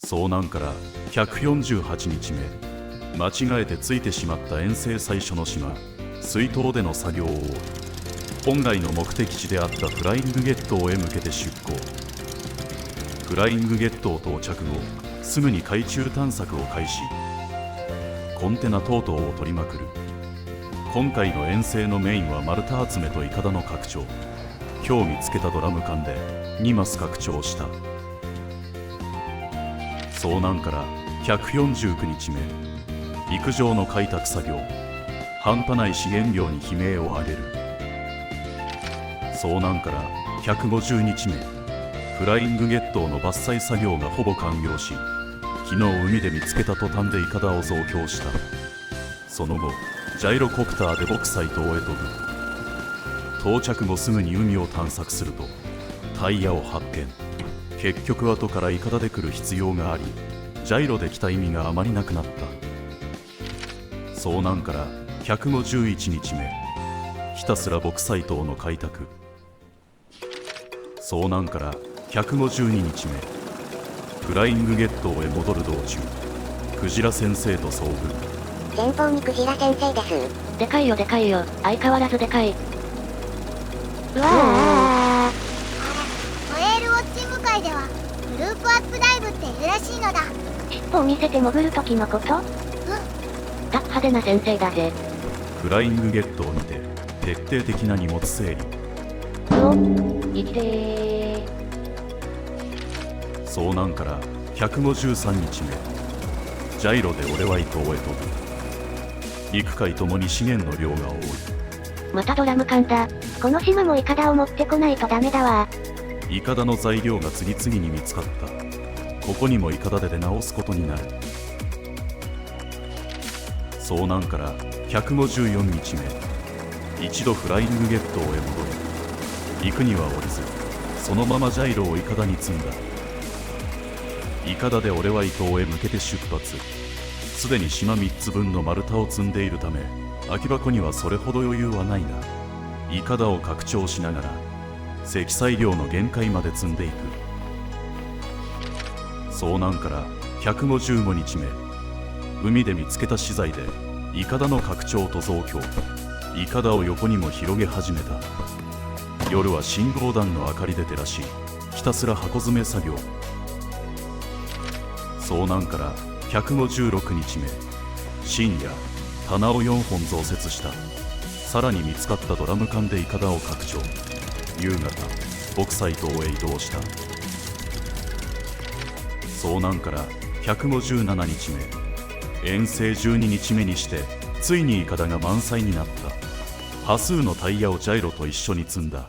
遭難から148日目、間違えてついてしまった遠征最初の島、水筒での作業を終え、本来の目的地であったフライングゲットへ向けて出港。フライングゲット到着後、すぐに海中探索を開始。コンテナ等々を取りまくる。今回の遠征のメインは丸太集めとイカダの拡張。今日見つけたドラム缶で2マス拡張した。遭難から149日目、陸上の開拓作業。半端ない資源量に悲鳴を上げる。遭難から150日目、フライングゲットの伐採作業がほぼ完了し、昨日海で見つけた途端でイカダを増強した。その後ジャイロコプターでボクサイ島へ飛ぶ。到着後すぐに海を探索するとタイヤを発見。結局後からイカダで来る必要があり、ジャイロで来た意味があまりなくなった。遭難から151日目、ひたすらボクサイ島の開拓。遭難から152日目、フライングゲットへ戻る道中、クジラ先生と遭遇。前方にクジラ先生です。でかいよでかいよ、相変わらずでかい。うわあら、ホエールウォッチング会ではグループアップダイブっているらしいのだ。尻尾を見せて潜る時のこと？タフ派手な先生だぜ。フライングゲットを見て徹底的な荷物整理。生きてー。遭難から153日目、ジャイロで俺は伊東へ飛ぶ。陸海ともに資源の量が多い。またドラム缶だ。この島もイカダを持ってこないとダメだわ。イカダの材料が次々に見つかった。ここにもイカダで出直すことになる。遭難から154日目、一度フライングゲットへ戻り、陸には降りずそのままジャイロをイカダに積んだ。イカダで俺は伊東へ向けて出発。すでに島3つ分の丸太を積んでいるため、空き箱にはそれほど余裕はないが、イカダを拡張しながら積載量の限界まで積んでいく。遭難から155日目、海で見つけた資材でイカダの拡張と増強。イカダを横にも広げ始めた。夜は信号弾の明かりで照らし、ひたすら箱詰め作業。遭難から156日目、深夜棚を4本増設した。さらに見つかったドラム缶でイカダを拡張。夕方ボクサイ島へ移動した。遭難から157日目、遠征12日目にしてついにイカダが満載になった。多数のタイヤをジャイロと一緒に積んだ。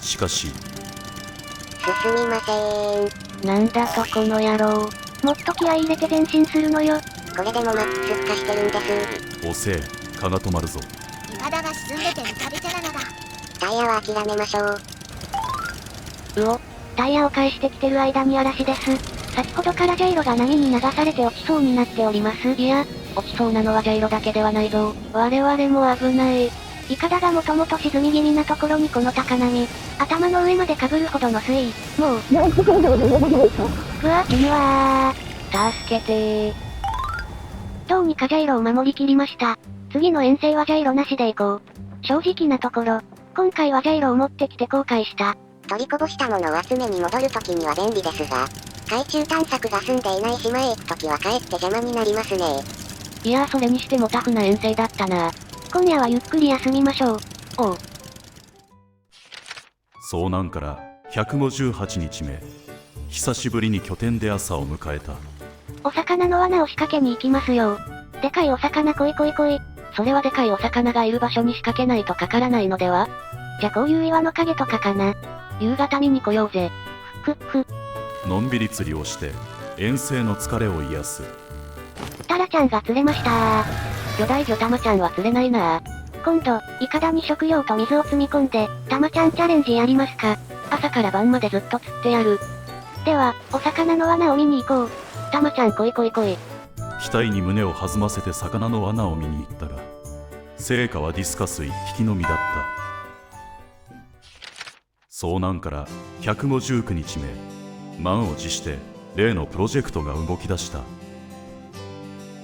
しかし進みませーん。なんだとこの野郎。もっと気合い入れて前進するのよ。これでもマックス化してるんです。遅え、蚊が止まるぞ。イカダが沈んでてむちゃびちゃなのだ。タイヤは諦めましょう。タイヤを返してきてる間に嵐です。先ほどからジャイロが波に流されて落ちそうになっております。いや、落ちそうなのはジャイロだけではないぞ。我々も危ない。イカダがもともと沈み気味なところにこの高波、頭の上まで被るほどの水位、もう、ふわ君は助けてー。どうにかジャイロを守りきりました。次の遠征はジャイロなしで行こう。正直なところ、今回はジャイロを持ってきて後悔した。取りこぼしたものを集めに戻るときには便利ですが、海中探索が済んでいない島へ行くときはかえって邪魔になりますね。いやーそれにしてもタフな遠征だったな。今夜はゆっくり休みましょう。おう。遭難から158日目、久しぶりに拠点で朝を迎えた。お魚の罠を仕掛けに行きますよ。でかいお魚来い来い来い。それはでかいお魚がいる場所に仕掛けないとかからないのでは？じゃこういう岩の影とかかな。夕方見に来ようぜ。のんびり釣りをして遠征の疲れを癒す。タラちゃんが釣れましたー。巨大魚タマちゃんは釣れないなー。今度、イカダに食料と水を積み込んで、タマちゃんチャレンジやりますか。朝から晩までずっと釣ってやる。では、お魚の罠を見に行こう。タマちゃん来い来い来い。額に胸を弾ませて魚の罠を見に行ったが、成果はディスカス1匹のみだった。遭難から159日目、満を持して例のプロジェクトが動き出した。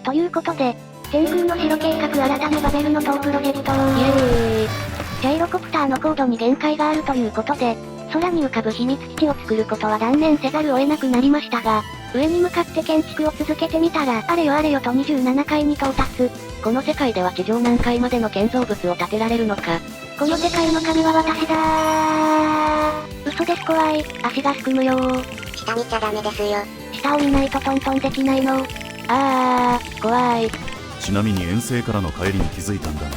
ということで、天空の城計画改めバベルの塔プロジェクトイエーイ。ジャイロコプターの高度に限界があるということで、空に浮かぶ秘密基地を作ることは断念せざるを得なくなりましたが、上に向かって建築を続けてみたら、あれよあれよと27階に到達。この世界では地上何階までの建造物を建てられるのか。この世界の神は私だー。嘘です、怖い。足がすくむよー。下見ちゃダメですよ。下を見ないとトントンできないの。怖い。ちなみに遠征からの帰りに気づいたんだが、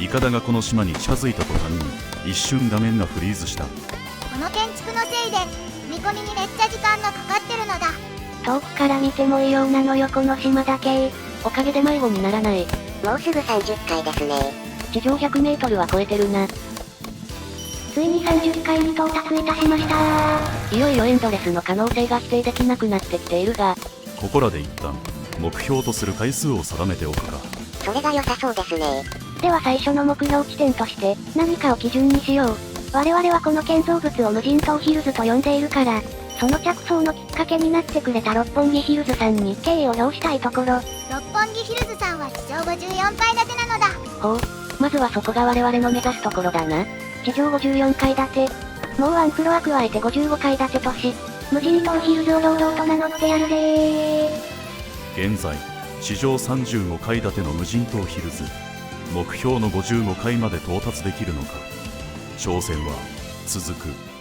イカダがこの島に近づいた途端に一瞬画面がフリーズした。この建築のせいで積み込みにめっちゃ時間がかかってるのだ。遠くから見ても異様なのよこの島だけ。おかげで迷子にならない。もうすぐ30階ですね。地上100メートルは超えてるな。ついに30階に到達いたしました。いよいよエンドレスの可能性が否定できなくなってきているが、ここらで一旦目標とする回数を定めておくか。それが良さそうですね。では最初の目標地点として何かを基準にしよう。我々はこの建造物を無人島ヒルズと呼んでいるから、その着想のきっかけになってくれた六本木ヒルズさんに敬意を表したいところ。六本木ヒルズさんは地上54階建てなのだ。ほう、まずはそこが我々の目指すところだな。地上54階建て。もうワンフロア加えて55階建て都市。無人島ヒルズを堂々と名乗ってやるぜー。現在地上35階建ての無人島ヒルズ、目標の55階まで到達できるのか。挑戦は続く。